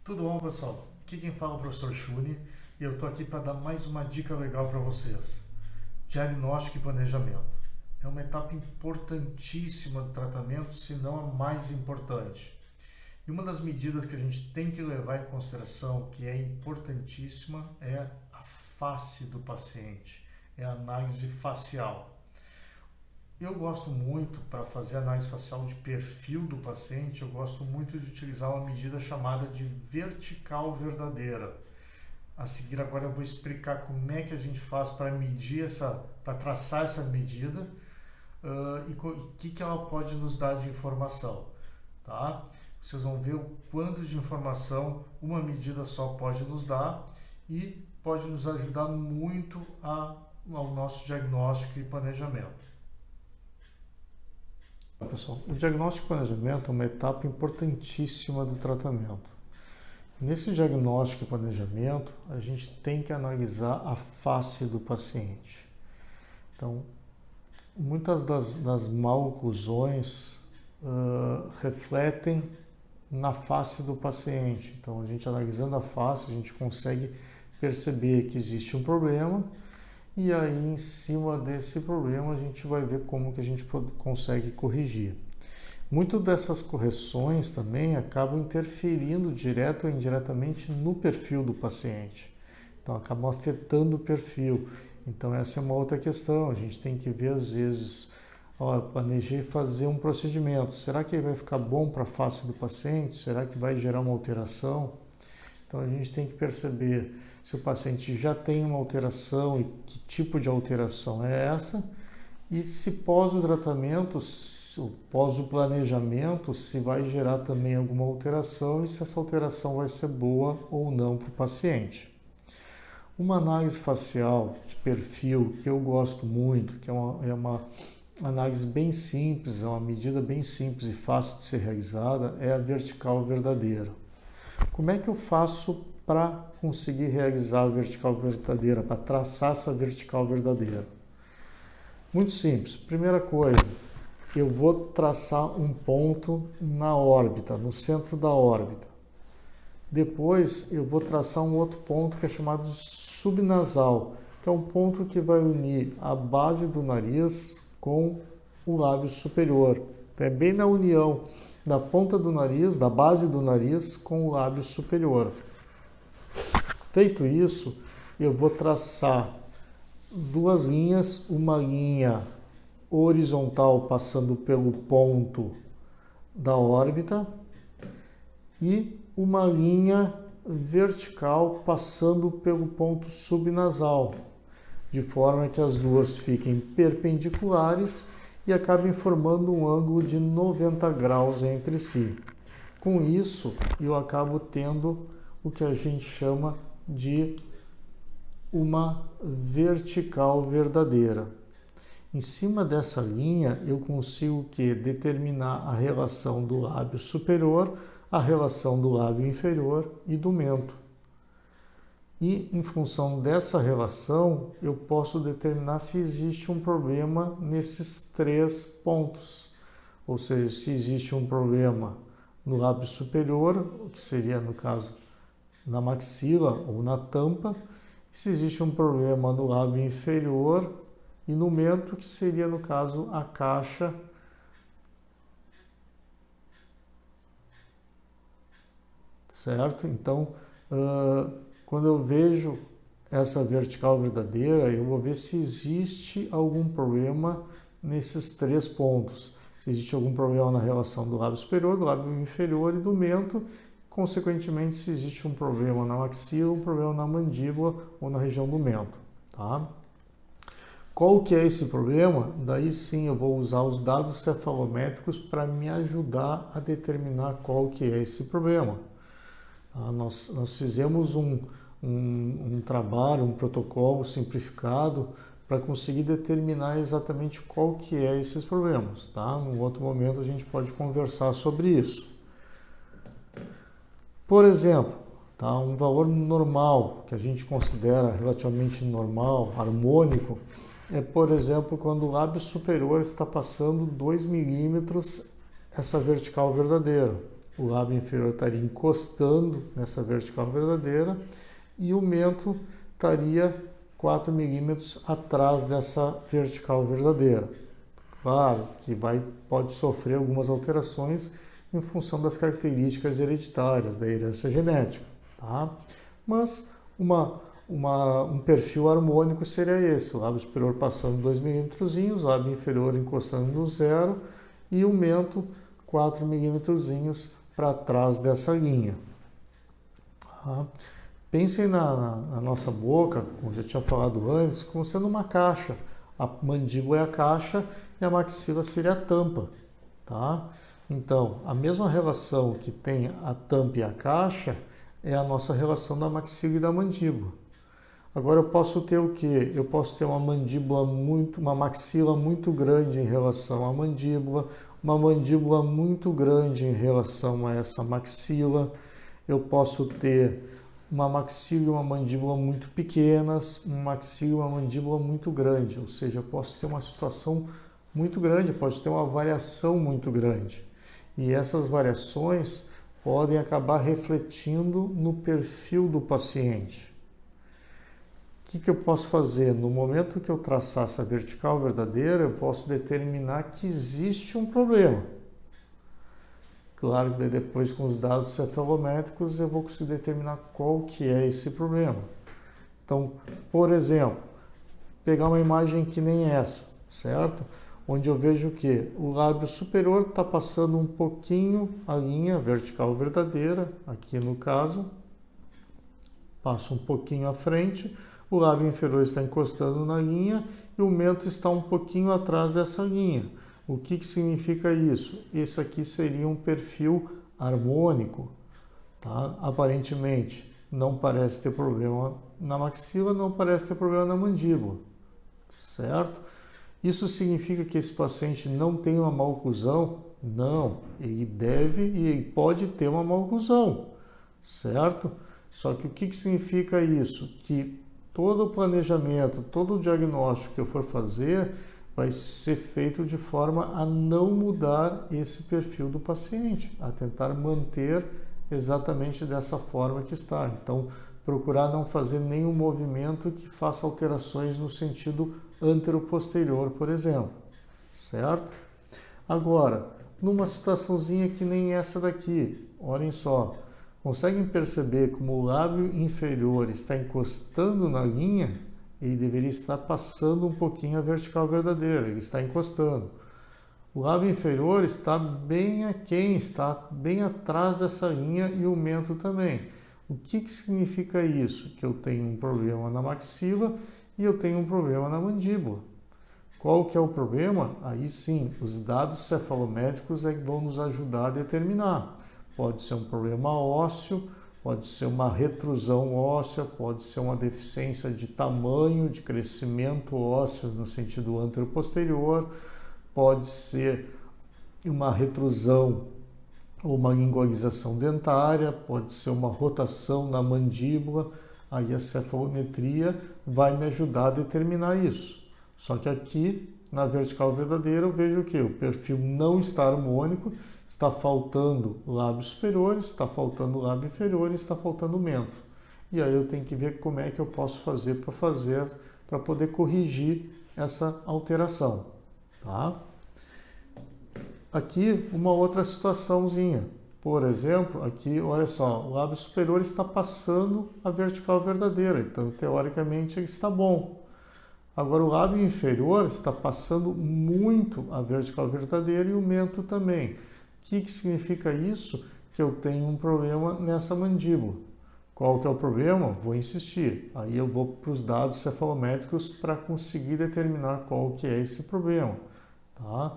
Tudo bom, pessoal? Aqui quem fala é o professor Shuni e eu estou aqui para dar mais uma dica legal para vocês. Diagnóstico e planejamento. É uma etapa importantíssima do tratamento, se não a mais importante. E uma das medidas que a gente tem que levar em consideração, que é importantíssima, é a face do paciente, é a análise facial. Eu gosto muito, para fazer análise facial de perfil do paciente, eu gosto muito de utilizar uma medida chamada de vertical verdadeira. A seguir agora eu vou explicar como é que a gente faz para medir para traçar essa medida e o que ela pode nos dar de informação, tá? Vocês vão ver o quanto de informação uma medida só pode nos dar e pode nos ajudar muito ao nosso diagnóstico e planejamento. Pessoal, o diagnóstico e planejamento é uma etapa importantíssima do tratamento. Nesse diagnóstico e planejamento, a gente tem que analisar a face do paciente. Então, muitas das mal-oclusões refletem na face do paciente. Então, a gente analisando a face, a gente consegue perceber que existe um problema e aí, em cima desse problema, a gente vai ver como que a gente consegue corrigir. Muito dessas correções também acabam interferindo direto ou indiretamente no perfil do paciente. Então, acabam afetando o perfil. Então, essa é uma outra questão. A gente tem que ver, às vezes, planejei fazer um procedimento. Será que ele vai ficar bom para a face do paciente? Será que vai gerar uma alteração? Então, a gente tem que perceber se o paciente já tem uma alteração e que tipo de alteração é essa, e se pós o tratamento, pós o planejamento, se vai gerar também alguma alteração e se essa alteração vai ser boa ou não para o paciente. Uma análise facial de perfil que eu gosto muito, que é uma análise bem simples, é uma medida bem simples e fácil de ser realizada, é a vertical verdadeira. Como é que eu faço para conseguir realizar a vertical verdadeira, para traçar essa vertical verdadeira? Muito simples. Primeira coisa, eu vou traçar um ponto na órbita, no centro da órbita. Depois eu vou traçar um outro ponto que é chamado subnasal, que é um ponto que vai unir a base do nariz com o lábio superior. Então, é bem na união da ponta do nariz, da base do nariz com o lábio superior. Feito isso, eu vou traçar duas linhas, uma linha horizontal passando pelo ponto da órbita e uma linha vertical passando pelo ponto subnasal, de forma que as duas fiquem perpendiculares e acabem formando um ângulo de 90 graus entre si. Com isso, eu acabo tendo o que a gente chama de uma vertical verdadeira. Em cima dessa linha, eu consigo determinar a relação do lábio superior, a relação do lábio inferior e do mento. E, em função dessa relação, eu posso determinar se existe um problema nesses três pontos. Ou seja, se existe um problema no lábio superior, que seria, no caso, na maxila ou na tampa, se existe um problema no lábio inferior e no mento, que seria, no caso, a caixa. Certo? Então, quando eu vejo essa vertical verdadeira, eu vou ver se existe algum problema nesses três pontos. Se existe algum problema na relação do lábio superior, do lábio inferior e do mento, consequentemente, se existe um problema na maxila, um problema na mandíbula ou na região do mento. Tá? Qual que é esse problema? Daí sim eu vou usar os dados cefalométricos para me ajudar a determinar qual que é esse problema. Nós fizemos um trabalho, um protocolo simplificado para conseguir determinar exatamente qual que é esses problemas. Tá? Num outro momento a gente pode conversar sobre isso. Por exemplo, tá? Um valor normal, que a gente considera relativamente normal, harmônico, é, por exemplo, quando o lábio superior está passando 2 milímetros essa vertical verdadeira. o lábio inferior estaria encostando nessa vertical verdadeira e o mento estaria 4 milímetros atrás dessa vertical verdadeira. Claro que pode sofrer algumas alterações em função das características hereditárias, da herança genética, tá? Mas um perfil harmônico seria esse, o lábio superior passando 2 milímetros, o lábio inferior encostando no zero e o mento 4 milímetros para trás dessa linha. Tá? Pensem na nossa boca, como já tinha falado antes, como sendo uma caixa. A mandíbula é a caixa e a maxila seria a tampa. Tá? Então, a mesma relação que tem a tampa e a caixa é a nossa relação da maxila e da mandíbula. Agora eu posso ter o quê? Eu posso ter uma maxila muito grande em relação à mandíbula, uma mandíbula muito grande em relação a essa maxila. Eu posso ter uma maxila e uma mandíbula muito pequenas, uma maxila e uma mandíbula muito grande. Ou seja, eu posso ter uma situação muito grande, pode ter uma variação muito grande. E essas variações podem acabar refletindo no perfil do paciente. O que eu posso fazer? No momento que eu traçar essa vertical verdadeira, eu posso determinar que existe um problema. Claro que depois com os dados cefalométricos eu vou conseguir determinar qual que é esse problema. Então, por exemplo, pegar uma imagem que nem essa, certo? Onde eu vejo que o lábio superior está passando um pouquinho a linha vertical verdadeira, aqui no caso, passa um pouquinho à frente, o lábio inferior está encostando na linha e o mento está um pouquinho atrás dessa linha. O que significa isso? Esse aqui seria um perfil harmônico, tá? Aparentemente não parece ter problema na maxila, não parece ter problema na mandíbula, certo? Isso significa que esse paciente não tem uma maloclusão? Não, ele deve e ele pode ter uma maloclusão, certo? Só que o que significa isso? Que todo o planejamento, todo o diagnóstico que eu for fazer vai ser feito de forma a não mudar esse perfil do paciente, a tentar manter exatamente dessa forma que está. Então, procurar não fazer nenhum movimento que faça alterações no sentido antero-posterior, por exemplo, certo? Agora, numa situaçãozinha que nem essa daqui, olhem só, conseguem perceber como o lábio inferior está encostando na linha? Ele deveria estar passando um pouquinho a vertical verdadeira, ele está encostando. O lábio inferior está bem aquém, está bem atrás dessa linha e o mento também. O que significa isso? Que eu tenho um problema na maxila e eu tenho um problema na mandíbula. Qual que é o problema? Aí sim, os dados cefalométricos é que vão nos ajudar a determinar. Pode ser um problema ósseo, pode ser uma retrusão óssea, pode ser uma deficiência de tamanho, de crescimento ósseo no sentido antero-posterior, pode ser uma retrusão ou uma lingualização dentária, pode ser uma rotação na mandíbula, aí a cefalometria vai me ajudar a determinar isso. Só que aqui, na vertical verdadeira, eu vejo que o perfil não está harmônico, está faltando lábio superior, está faltando lábio inferior e está faltando mento. E aí eu tenho que ver como é que eu posso fazer para poder corrigir essa alteração, tá? Aqui uma outra situaçãozinha. Por exemplo, aqui, olha só, o lábio superior está passando a vertical verdadeira, então teoricamente ele está bom. Agora o lábio inferior está passando muito a vertical verdadeira e o mento também. O que significa isso? Que eu tenho um problema nessa mandíbula. Qual que é o problema? Vou insistir. Aí eu vou para os dados cefalométricos para conseguir determinar qual que é esse problema. Tá?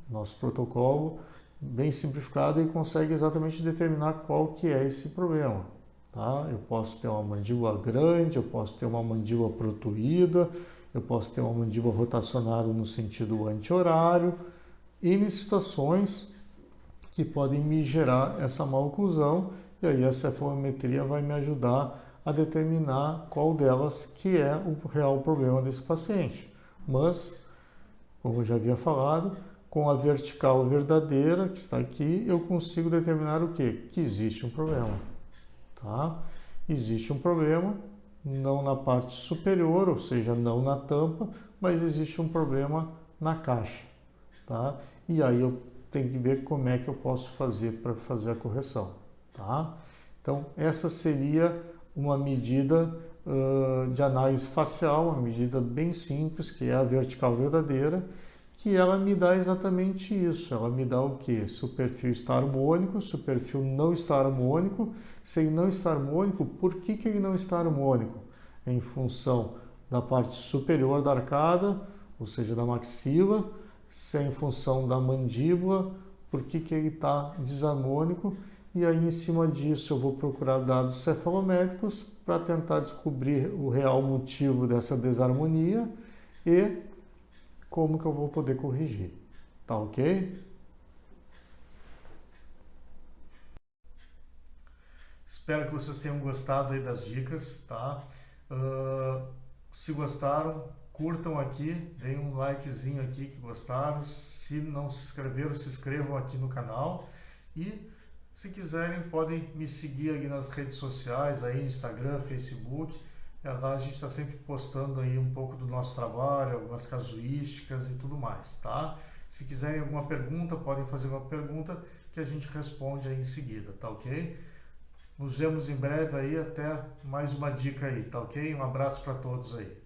Nosso protocolo, bem simplificado, ele consegue exatamente determinar qual que é esse problema. Tá? Eu posso ter uma mandíbula grande, eu posso ter uma mandíbula protuída, eu posso ter uma mandíbula rotacionada no sentido anti-horário, N situações que podem me gerar essa maloclusão, e aí a cefalometria vai me ajudar a determinar qual delas que é o real problema desse paciente. Mas, como eu já havia falado, com a vertical verdadeira, que está aqui, eu consigo determinar o quê? Que existe um problema, tá? Existe um problema, não na parte superior, ou seja, não na tampa, mas existe um problema na caixa, tá? E aí eu tenho que ver como é que eu posso fazer para fazer a correção, tá? Então, essa seria uma medida de análise facial, uma medida bem simples, que é a vertical verdadeira, que ela me dá exatamente isso. Ela me dá o quê? Se o perfil está harmônico, se o perfil não está harmônico. Se ele não está harmônico, por que ele não está harmônico? É em função da parte superior da arcada, ou seja, da maxila, se é em função da mandíbula, por que ele está desarmônico. E aí, em cima disso, eu vou procurar dados cefalométricos para tentar descobrir o real motivo dessa desarmonia e como que eu vou poder corrigir. Tá ok? Espero que vocês tenham gostado aí das dicas, tá? Se gostaram, curtam aqui, deem um likezinho aqui que gostaram. Se não se inscreveram, se inscrevam aqui no canal. E se quiserem, podem me seguir aí nas redes sociais, aí Instagram, Facebook. Lá a gente está sempre postando aí um pouco do nosso trabalho, algumas casuísticas e tudo mais, tá? Se quiserem alguma pergunta, podem fazer uma pergunta que a gente responde aí em seguida, tá ok? Nos vemos em breve aí, até mais uma dica aí, tá ok? Um abraço para todos aí.